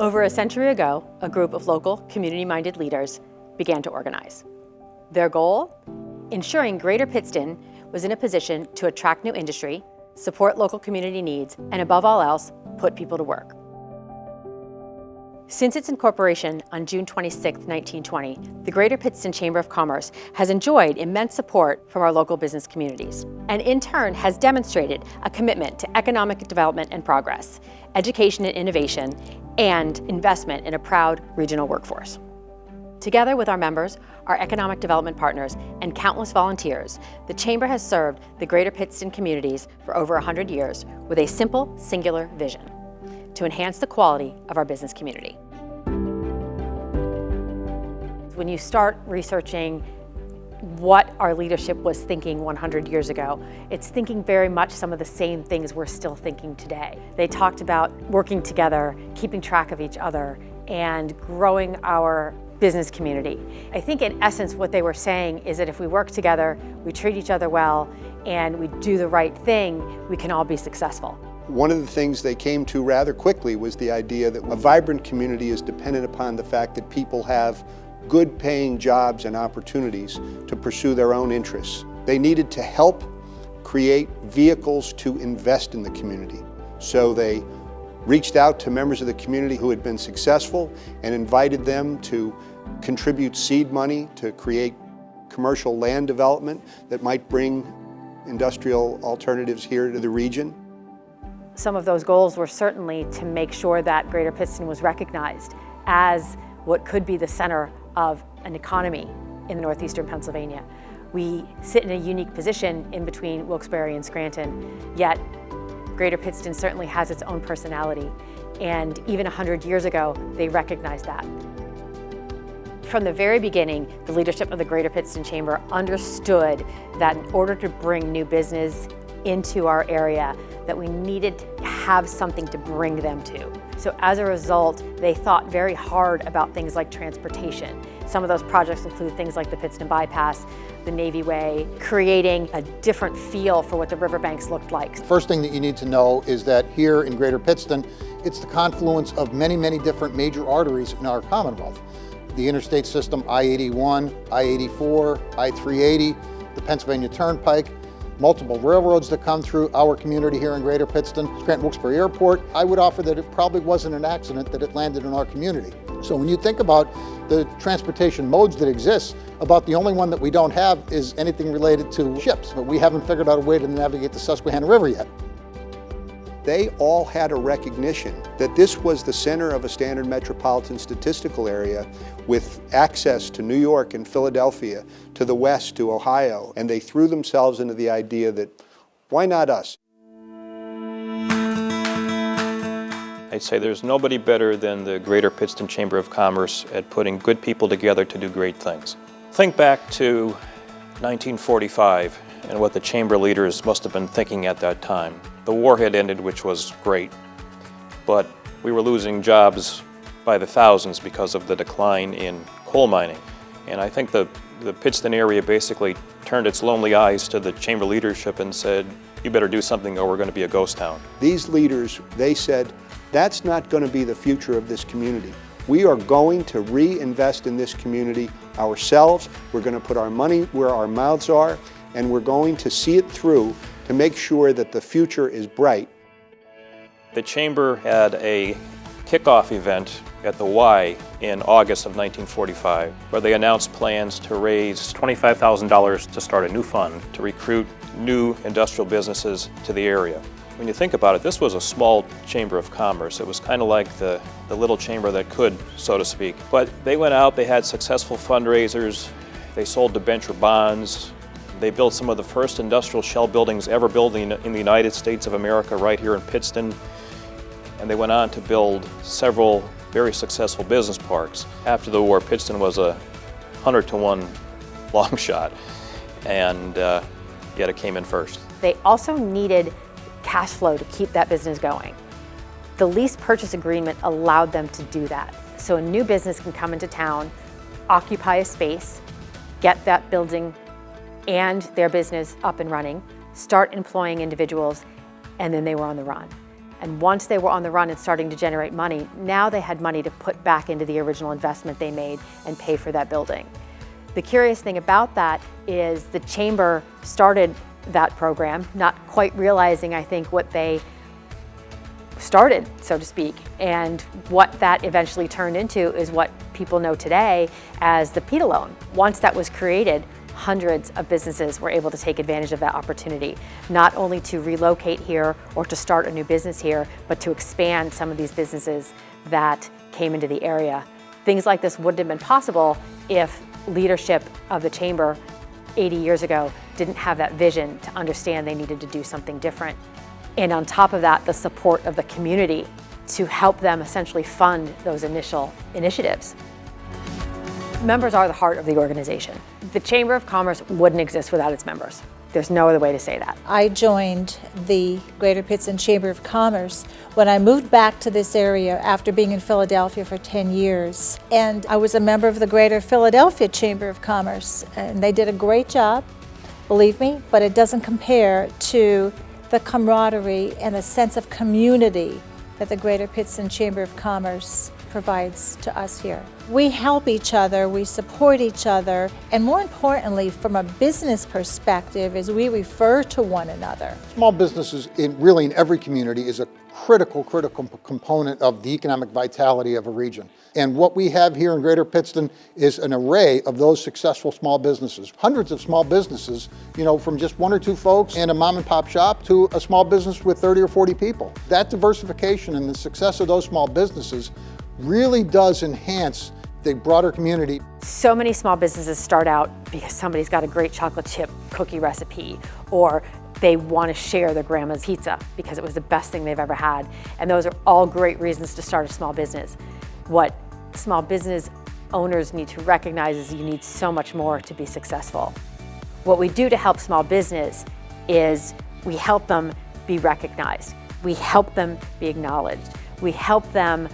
Over a century ago, a group of local, community-minded leaders began to organize. Their goal? Ensuring Greater Pittston was in a position to attract new industry, support local community needs, and above all else, put people to work. Since its incorporation on June 26, 1920, the Greater Pittston Chamber of Commerce has enjoyed immense support from our local business communities, and in turn has demonstrated a commitment to economic development and progress, education and innovation, and investment in a proud regional workforce. Together with our members, our economic development partners, and countless volunteers, the Chamber has served the Greater Pittston communities for over 100 years with a simple, singular vision: to enhance the quality of our business community. When you start researching what our leadership was thinking 100 years ago, it's thinking very much some of the same things we're still thinking today. They talked about working together, keeping track of each other, and growing our business community. I think in essence what they were saying is that if we work together, we treat each other well, and we do the right thing, we can all be successful. One of the things they came to rather quickly was the idea that a vibrant community is dependent upon the fact that people have good paying jobs and opportunities to pursue their own interests. They needed to help create vehicles to invest in the community. So they reached out to members of the community who had been successful and invited them to contribute seed money to create commercial land development that might bring industrial alternatives here to the region. Some of those goals were certainly to make sure that Greater Pittston was recognized as what could be the center of an economy in northeastern Pennsylvania. We sit in a unique position in between Wilkes-Barre and Scranton, yet Greater Pittston certainly has its own personality, and even 100 years ago, they recognized that. From the very beginning, the leadership of the Greater Pittston Chamber understood that in order to bring new business into our area, that we needed to have something to bring them to. So as a result, they thought very hard about things like transportation. Some of those projects include things like the Pittston Bypass, the Navy Way, creating a different feel for what the riverbanks looked like. First thing that you need to know is that here in Greater Pittston, it's the confluence of many, many different major arteries in our Commonwealth. The interstate system, I-81, I-84, I-380, the Pennsylvania Turnpike, multiple railroads that come through our community here in Greater Pittston, Scranton-Wilkes-Barre Airport. I would offer that it probably wasn't an accident that it landed in our community. So when you think about the transportation modes that exist, about the only one that we don't have is anything related to ships, but we haven't figured out a way to navigate the Susquehanna River yet. They all had a recognition that this was the center of a standard metropolitan statistical area with access to New York and Philadelphia, to the west, to Ohio, and they threw themselves into the idea that, why not us? I'd say there's nobody better than the Greater Pittston Chamber of Commerce at putting good people together to do great things. Think back to 1945 and what the chamber leaders must have been thinking at that time. The war had ended, which was great, but we were losing jobs by the thousands because of the decline in coal mining. And I think the Pittston area basically turned its lonely eyes to the chamber leadership and said, you better do something or we're going to be a ghost town. These leaders, they said, that's not going to be the future of this community. We are going to reinvest in this community ourselves. We're going to put our money where our mouths are, and we're going to see it through to make sure that the future is bright. The Chamber had a kickoff event at the Y in August of 1945, where they announced plans to raise $25,000 to start a new fund to recruit new industrial businesses to the area. When you think about it, this was a small chamber of commerce. It was kind of like the little chamber that could, so to speak. But they went out, they had successful fundraisers, they sold debenture bonds, they built some of the first industrial shell buildings ever built in the United States of America right here in Pittston. And they went on to build several very successful business parks. After the war, Pittston was a 100-to-1 long shot, and yet it came in first. They also needed cash flow to keep that business going. The lease purchase agreement allowed them to do that. So a new business can come into town, occupy a space, get that building and their business up and running, start employing individuals, and then they were on the run. And once they were on the run and starting to generate money, now they had money to put back into the original investment they made and pay for that building. The curious thing about that is the Chamber started that program, not quite realizing, I think, what they started, so to speak, and what that eventually turned into is what people know today as the PETA loan. Once that was created, hundreds of businesses were able to take advantage of that opportunity, not only to relocate here or to start a new business here, but to expand some of these businesses that came into the area. Things like this wouldn't have been possible if leadership of the Chamber 80 years ago didn't have that vision to understand they needed to do something different. And on top of that, the support of the community to help them essentially fund those initial initiatives. Members are the heart of the organization. The Chamber of Commerce wouldn't exist without its members. There's no other way to say that. I joined the Greater Pittston Chamber of Commerce when I moved back to this area after being in Philadelphia for 10 years. And I was a member of the Greater Philadelphia Chamber of Commerce. And they did a great job, believe me, but it doesn't compare to the camaraderie and the sense of community that the Greater Pittston Chamber of Commerce provides to us here. We help each other, we support each other, and more importantly, from a business perspective, is we refer to one another. Small businesses really in every community is a critical component of the economic vitality of a region. And what we have here in Greater Pittston is an array of those successful small businesses. Hundreds of small businesses, from just one or two folks and a mom and pop shop to a small business with 30 or 40 people. That diversification and the success of those small businesses really does enhance the broader community. So many small businesses start out because somebody's got a great chocolate chip cookie recipe, or they want to share their grandma's pizza because it was the best thing they've ever had. And those are all great reasons to start a small business. What small business owners need to recognize is you need so much more to be successful. What we do to help small business is we help them be recognized. We help them be acknowledged. We help them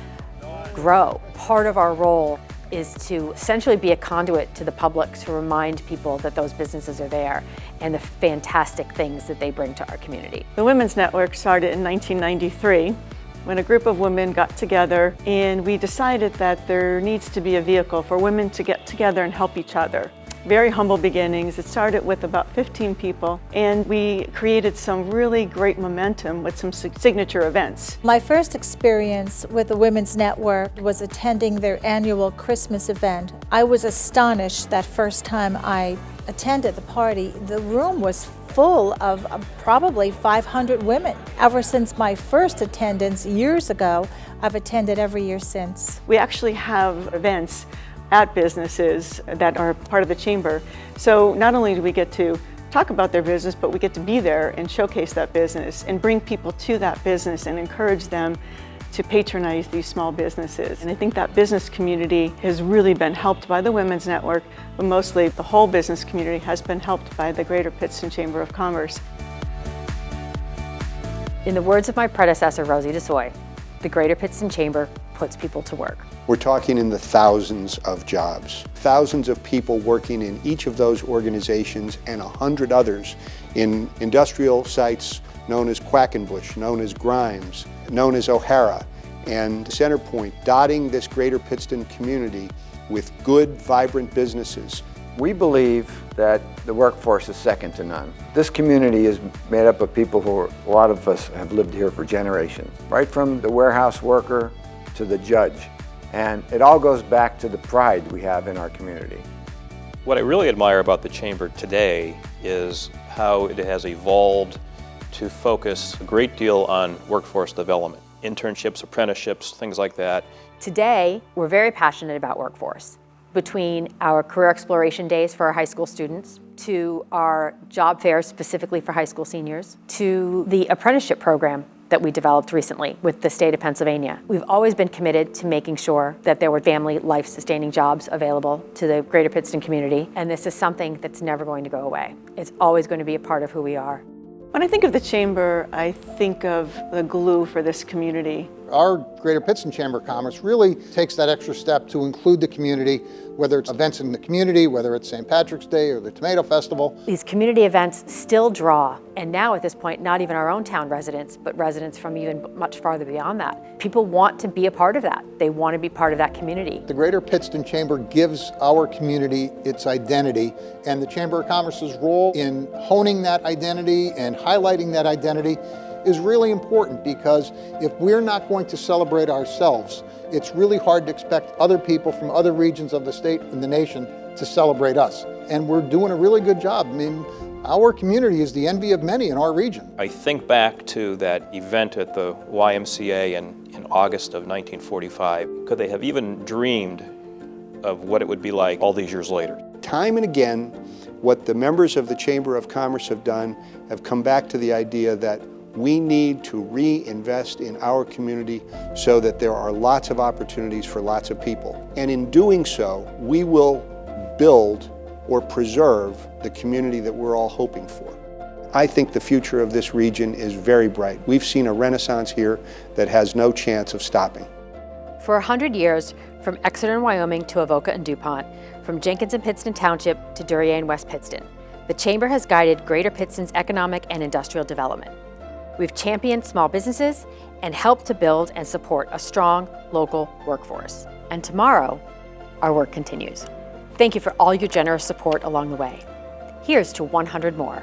grow. Part of our role is to essentially be a conduit to the public to remind people that those businesses are there and the fantastic things that they bring to our community. The Women's Network started in 1993 when a group of women got together and we decided that there needs to be a vehicle for women to get together and help each other. Very humble beginnings. It started with about 15 people and we created some really great momentum with some signature events. My first experience with the Women's Network was attending their annual Christmas event. I was astonished that first time I attended the party. The room was full of probably 500 women. Ever since my first attendance years ago, I've attended every year since. We actually have events at businesses that are part of the Chamber. So not only do we get to talk about their business, but we get to be there and showcase that business and bring people to that business and encourage them to patronize these small businesses. And I think that business community has really been helped by the Women's Network, but mostly the whole business community has been helped by the Greater Pittston Chamber of Commerce. In the words of my predecessor, Rosie DeSoy, the Greater Pittston Chamber puts people to work. We're talking in the thousands of jobs, thousands of people working in each of those organizations and 100 others in industrial sites known as Quackenbush, known as Grimes, known as O'Hara, and Centerpoint, dotting this Greater Pittston community with good, vibrant businesses. We believe that the workforce is second to none. This community is made up of people who, a lot of us have lived here for generations, right from the warehouse worker to the judge. And it all goes back to the pride we have in our community. What I really admire about the Chamber today is how it has evolved to focus a great deal on workforce development, internships, apprenticeships, things like that. Today, we're very passionate about workforce. Between our career exploration days for our high school students, to our job fairs specifically for high school seniors, to the apprenticeship program that we developed recently with the state of Pennsylvania. We've always been committed to making sure that there were family life-sustaining jobs available to the Greater Pittston community, and this is something that's never going to go away. It's always going to be a part of who we are. When I think of the Chamber, I think of the glue for this community. Our Greater Pittston Chamber of Commerce really takes that extra step to include the community, whether it's events in the community, whether it's St. Patrick's Day or the Tomato Festival. These community events still draw, and now at this point, not even our own town residents, but residents from even much farther beyond that. People want to be a part of that. They want to be part of that community. The Greater Pittston Chamber gives our community its identity, and the Chamber of Commerce's role in honing that identity and highlighting that identity is really important, because if we're not going to celebrate ourselves, it's really hard to expect other people from other regions of the state and the nation to celebrate us. And we're doing a really good job. I mean, our community is the envy of many in our region. I think back to that event at the YMCA in August of 1945. Could they have even dreamed of what it would be like all these years later? Time and again, what the members of the Chamber of Commerce have done have come back to the idea that we need to reinvest in our community so that there are lots of opportunities for lots of people. And in doing so, we will build or preserve the community that we're all hoping for. I think the future of this region is very bright. We've seen a renaissance here that has no chance of stopping. For 100 years, from Exeter in Wyoming to Avoca and DuPont, from Jenkins and Pittston Township to Duryea and West Pittston, the Chamber has guided Greater Pittston's economic and industrial development. We've championed small businesses and helped to build and support a strong local workforce. And tomorrow, our work continues. Thank you for all your generous support along the way. Here's to 100 more.